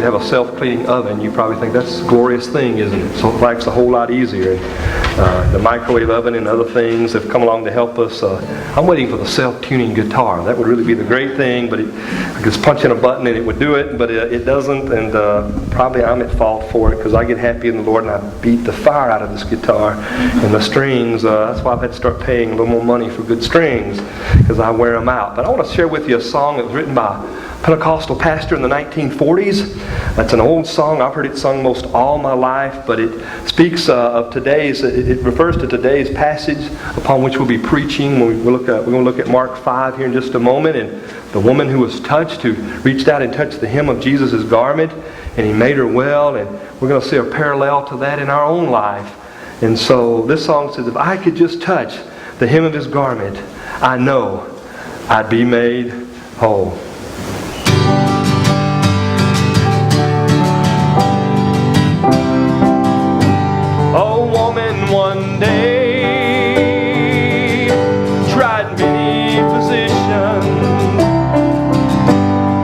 have a self-cleaning oven. You probably think that's a glorious thing, isn't it? So life's a whole lot easier. The microwave oven and other things have come along to help us. I'm waiting for the self-tuning guitar. That would really be the great thing, but I just punch in a button and it would do it, but it doesn't, and probably I'm at fault for it because I get happy in the Lord and I beat the fire out of this guitar. And the strings, that's why I've had to start paying a little more money for good strings because I wear them out. But I want to share with you a song that was written by a Pentecostal pastor in the 1940s. That's an old song. I've heard it sung most all my life, but it speaks of today's, it refers to today's passage upon which we'll be preaching. We're going to look at Mark 5 here in just a moment, and the woman who was touched, who reached out and touched the hem of Jesus' garment, and he made her well, and we're going to see a parallel to that in our own life. And so this song says, if I could just touch the hem of his garment, I know I'd be made whole. A woman one day tried many physicians,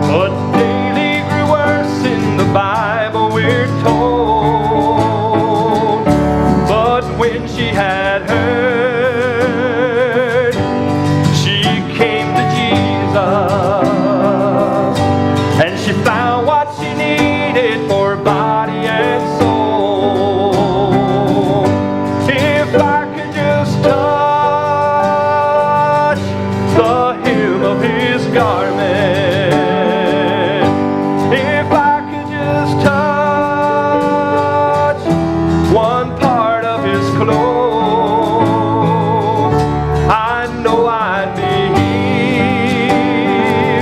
but daily grew worse in the Bible, we're told. But when she had heard, she came to Jesus, and she found what she needed for her body and soul. If I could just touch the hem of his garment, if I could just touch one part of his clothes, I know I'd be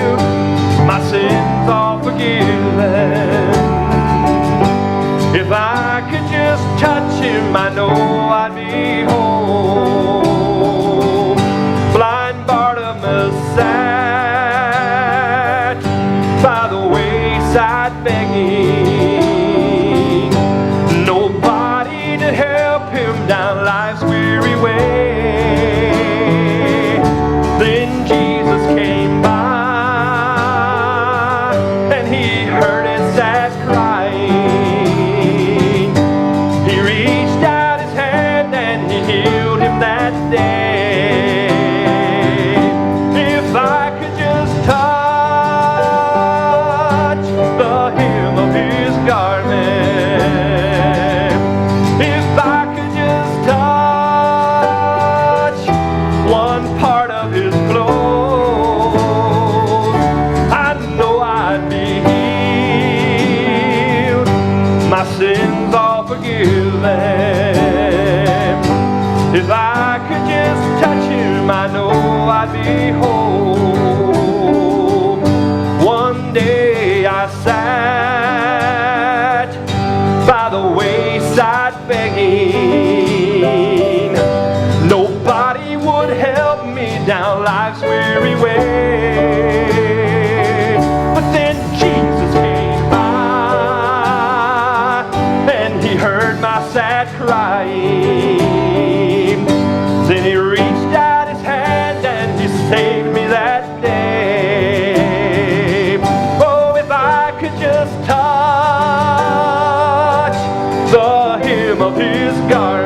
healed, my sins all forgiven. If I could just touch him, I know I'd be whole. Blind Bartimaeus sat by the wayside begging, nobody to help him down life's weary way. Then Jesus came by, and he heard his sad crying. He reached out his hand and he healed him that day. If I could just touch the hem of his garment, if I could just touch one part of his clothes, I know I'd be healed, my sins all forgiven. If I could just touch him, I know I'd be whole. One day I sat by the wayside begging, nobody would help me down life's weary way. But then Jesus came by, and he heard my sad crying. Then he reached out his hand and he saved me that day. Oh, if I could just touch the hem of his garment,